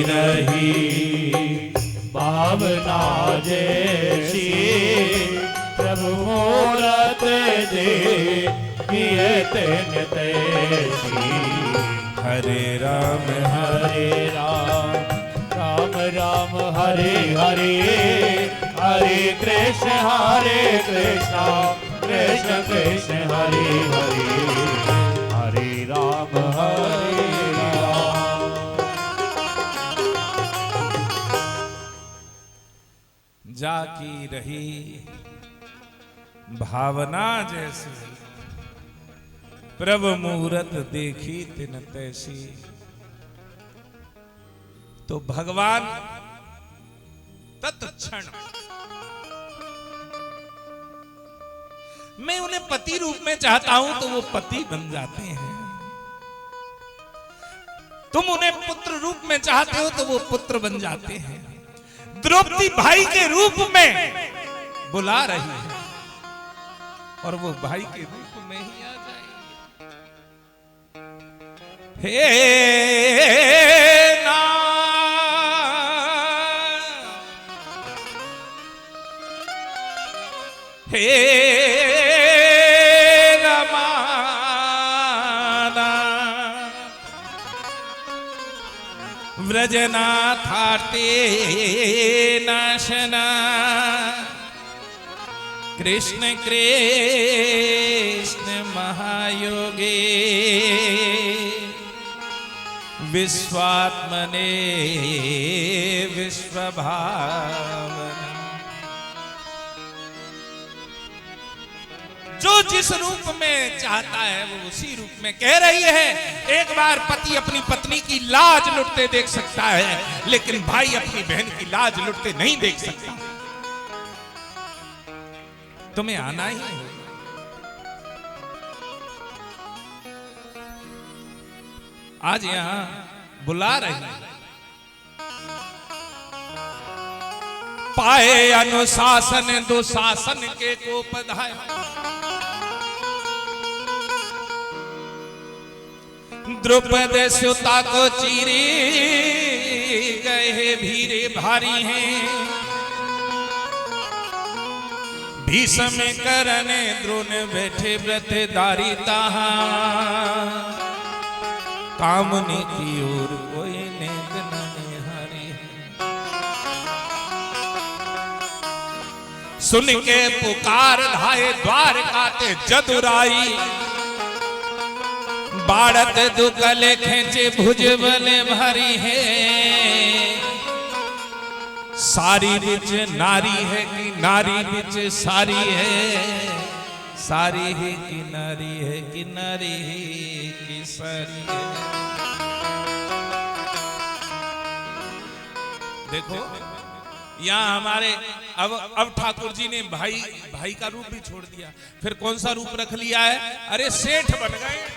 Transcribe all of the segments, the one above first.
रही भावना जैसी प्रभु मूरत देखिए तिन तैसी। हरे राम राम राम हरे हरे, हरे कृष्ण कृष्ण कृष्ण हरे हरे, हरे राम जाकी रही भावना जैसी प्रभु मूरत देखी तिन तैसी। तो भगवान तत्क्षण मैं उन्हें पति रूप में चाहता हूं तो वो पति बन जाते हैं, तुम उन्हें पुत्र रूप में चाहते हो तो वो पुत्र बन जाते हैं। द्रौपदी भाई के रूप में बुला रही है और वो भाई के रूप में ही आ जाएगी। हे ना हे रमाना व्रजनाथार्ते नाशना कृष्ण कृष्ण महायोगे विश्वात्मने विश्वभावना। जो जिस रूप में चाहता है वो उसी रूप में कह रही है। एक बार पति अपनी पत्नी की लाज लुटते देख सकता है, लेकिन भाई अपनी बहन की लाज लुटते नहीं देख सकता। तुम्हें आना ही है। आज यहां बुला रही पाए अनुशासन दुशासन के को पधाय। द्रुपद सुता को चीरे गए भीरे भारी हैं, भीष्म करण द्रोण बैठे व्रतधारी ताहा। कामनी की ओर कोई नेक न निहारे। सुन के पुकार धाये द्वारका ते जदुराई। बाड़त दुकल खेचे भुजबल भरी है। सारी बिच नारी है कि नारी बिच सारी है। सारी ही की नारी है कि नारी ही की सारी है। देखो यहाँ हमारे अब ठाकुर जी ने भाई का रूप भी छोड़ दिया, फिर कौन सा रूप रख लिया है? अरे सेठ बन गए,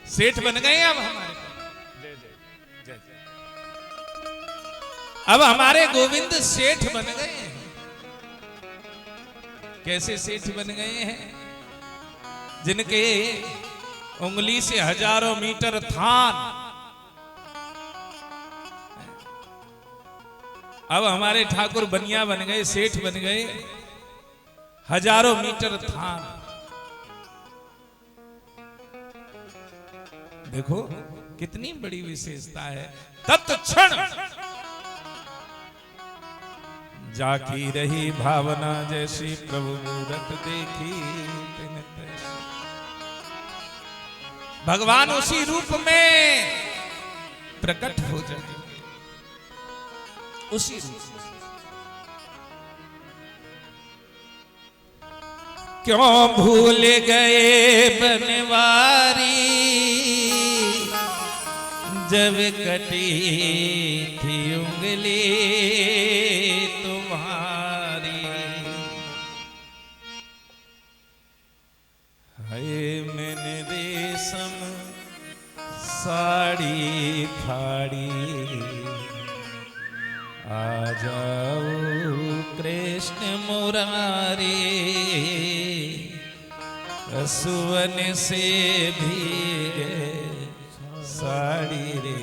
सेठ बन गए अब हमारे। अब हमारे गोविंद सेठ बन गए हैं। कैसे सेठ बन गए हैं? जिनके उंगली से हजारों मीटर थान। अब हमारे ठाकुर बनिया बन गए, सेठ बन गए, हजारों मीटर थान। देखो कितनी बड़ी विशेषता है। तत्क्षण जाकी रही भावना जैसी प्रभु मूरत देखी तिन तैसी। भगवान उसी रूप में प्रकट हो जाए, उसी रूप में। क्यों भूल गए बनवारी जब कटी थी उंगली तुम्हारी। हाय मैंने रेशम साड़ी फाड़ी आ जाओ कृष्ण मुरारी। असुवन से भीगे साड़ी रे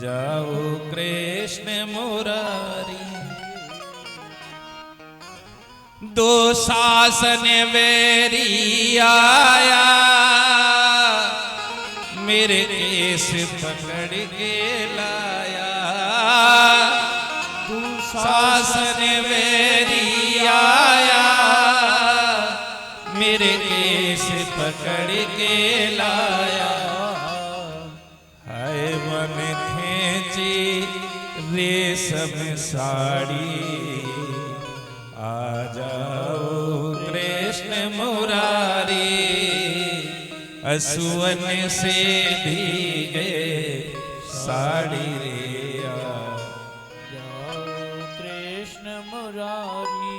जाओ कृष्ण मुरारी। दो शासन वैरी आया मेरे केस पकड़ के लाया। शासन वैरी आया मेरे केस पकड़ के लाया। हाय मन खींची रेशम साड़ी आ जाओ कृष्ण मुरारी। असुवन से भीगे साड़ी रे जाओ कृष्ण मुरारी।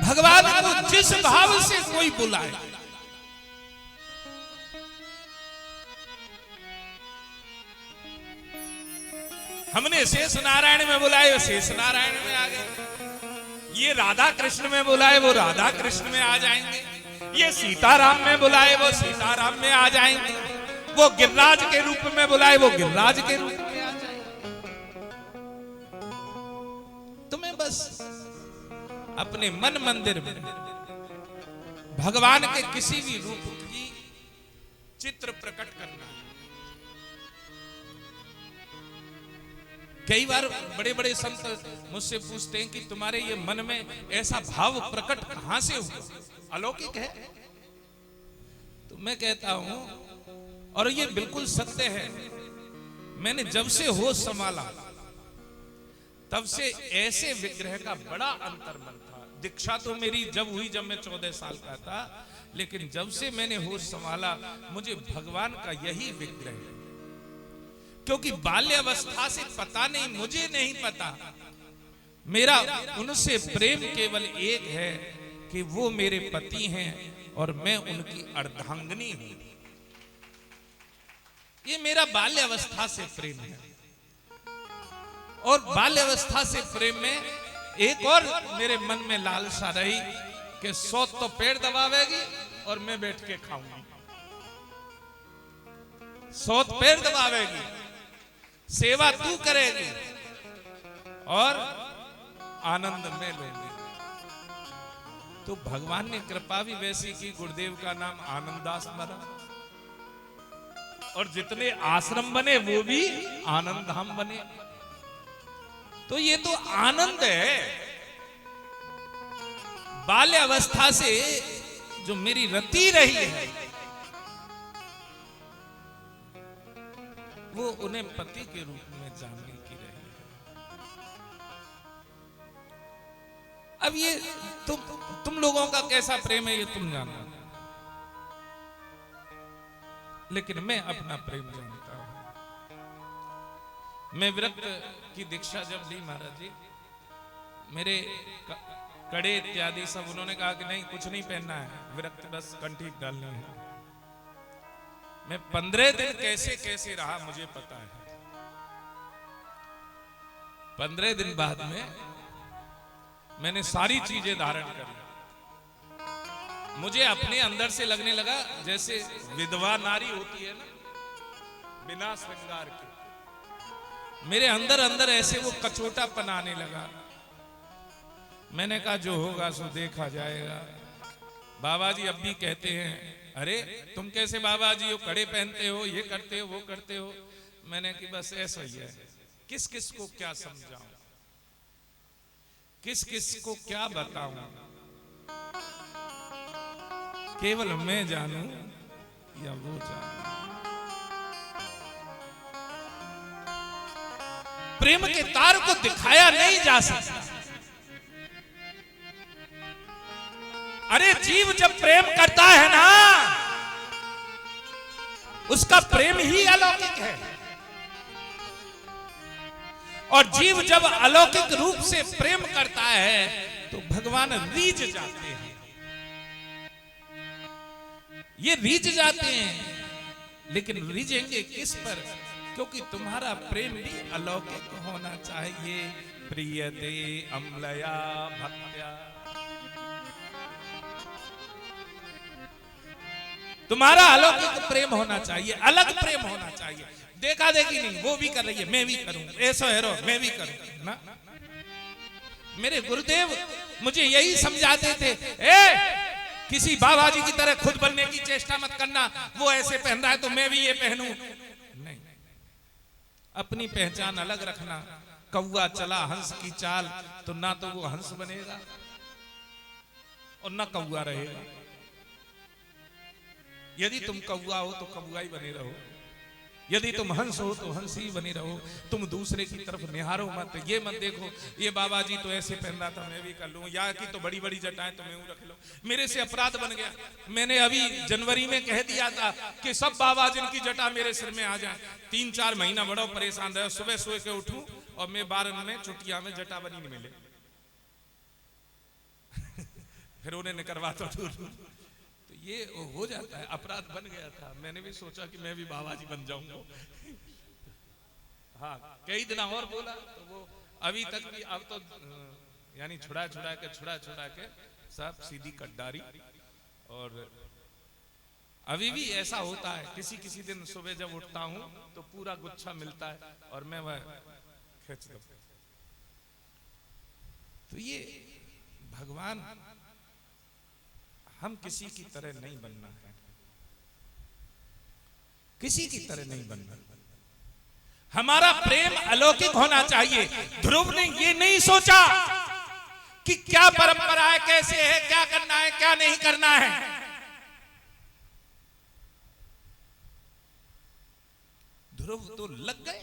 भगवान को जिस भाव से कोई बुलाए, हमने शेष नारायण में बुलाए, शेष नारायण में आ गए। ये राधा कृष्ण में बुलाए, वो राधा कृष्ण में आ जाएंगे। ये सीताराम में बुलाए, वो सीताराम में आ जाएंगे। वो गिरिराज के रूप में बुलाए, वो गिरिराज के रूप में आ जाएंगे। तुम्हें बस अपने मन मंदिर में भगवान के किसी भी रूप की चित्र प्रकट करना है। कई बार बड़े बड़े संत मुझसे पूछते हैं कि तुम्हारे ये मन में ऐसा भाव प्रकट कहां से हुआ, अलौकिक है? तो मैं कहता हूं, और ये बिल्कुल सत्य है, मैंने जब से होश संभाला तब से ऐसे विग्रह का बड़ा अंतर मन था। दीक्षा तो मेरी जब हुई जब मैं 14 साल का था, लेकिन जब से मैंने होश संभाला मुझे भगवान का यही विग्रह है। क्योंकि बाल्यावस्था से पता नहीं, मुझे नहीं पता, मेरा उनसे प्रेम केवल एक है कि वो मेरे पति हैं और मैं उनकी अर्धांगिनी हूं। ये मेरा बाल्यावस्था से प्रेम है। और बाल्यावस्था से प्रेम में एक और मेरे मन में लालसा रही कि सौत तो पेड़ दबावेगी और मैं बैठ के खाऊंगी। सौत पेड़ दबावेगी, सेवा तू करेगी और आनंद में लूंगी। तो भगवान ने कृपा भी वैसी की, गुरुदेव का नाम आनंदास मरा और जितने आश्रम बने वो भी आनंद धाम बने। तो ये तो आनंद है। बाल्य अवस्था से जो मेरी रति रही है वो उन्हें पति के रूप में जानने की रही है। अब ये तुम लोगों का कैसा प्रेम है ये तुम जानना, लेकिन मैं अपना प्रेम जानता हूं। मैं विरक्त की दीक्षा जब ली महाराज जी, मेरे कड़े इत्यादि सब उन्होंने कहा कि नहीं कुछ नहीं पहनना है, विरक्त बस कंठी डालनी है। मैं 15 दिन कैसे कैसे रहा मुझे पता है। 15 दिन बाद में मैंने सारी चीजें धारण कर ली। मुझे अपने अंदर से लगने लगा जैसे विधवा नारी होती है ना, बिना श्रृंगार के, मेरे अंदर अंदर ऐसे वो कचोटापन आने लगा। मैंने कहा जो होगा सो देखा जाएगा। बाबा जी अब भी कहते हैं अरे तुम कैसे बाबा जी हो, कड़े पहनते हो, ये करते हो, वो करते हो। मैंने कि बस ऐसा ही है, किस किस को क्या समझाऊं, किस किस को क्या बताऊं, केवल मैं जानूं या वो जानूं। प्रेम के तार को दिखाया नहीं जा सकता। अरे जीव जब प्रेम करता है ना, उसका प्रेम ही अलौकिक है। और जीव जब अलौकिक रूप से प्रेम करता है तो भगवान रीझ जाते हैं। ये रीझ जाते हैं, लेकिन रीझेंगे किस पर? क्योंकि तुम्हारा प्रेम भी अलौकिक होना चाहिए। प्रियते अम्लया भक्त्या। तुम्हारा अलौकिक प्रेम होना चाहिए, अलग प्रेम होना चाहिए। देखा देखी नहीं, वो भी कर रही है मैं भी करूं, ऐसा है रो मैं भी करूं ना। मेरे गुरुदेव मुझे यही समझाते थे, किसी बाबा जी की तरह खुद बनने की चेष्टा मत करना, वो ऐसे पहन रहा है तो मैं भी ये पहनूं। नहीं, अपनी पहचान अलग रखना। कौवा चला हंस की चाल, तो ना तो वो हंस बनेगा और ना कौवा रहेगा। यदि तुम कौवा हो तो कौवा ही बने रहो, यदि तुम हंस हो तो हंस ही बने रहो। तुम दूसरे की तरफ निहारो मत, ये मत देखो ये बाबा जी तो ऐसे पहन रहा था मैं भी कर लूं, या कि तो बड़ी बड़ी जटाएं तो मैं रख लूं। मेरे से अपराध बन गया। मैंने अभी जनवरी में कह दिया था कि सब बाबा जिनकी जटा मेरे सिर में आ जाए। 3-4 महीना बड़ा परेशान रहा, सुबह सोए के उठूं और मैं 12 में चुटिया में जटा बनी नहीं मिले। फिर उन्हें करवा तो ये हो जाता है, अपराध बन गया था। मैंने भी सोचा कि मैं भी बाबा जी बन जाऊंगा। हाँ, कई दिन और बोला तो वो अभी तक भी, अब तो यानी छुड़ा के सब सीधी कटदारी। और अभी भी ऐसा होता है, किसी दिन सुबह जब उठता हूं तो पूरा गुच्छा मिलता है और मैं वह खींच दूं। तो ये भगवान, हम किसी की तरह नहीं बनना है, किसी की तरह नहीं बनना। हमारा प्रेम अलौकिक होना चाहिए। ध्रुव ने ये नहीं सोचा कि क्या परंपरा है, कैसे है, क्या करना है, क्या नहीं करना है। ध्रुव तो लग गए।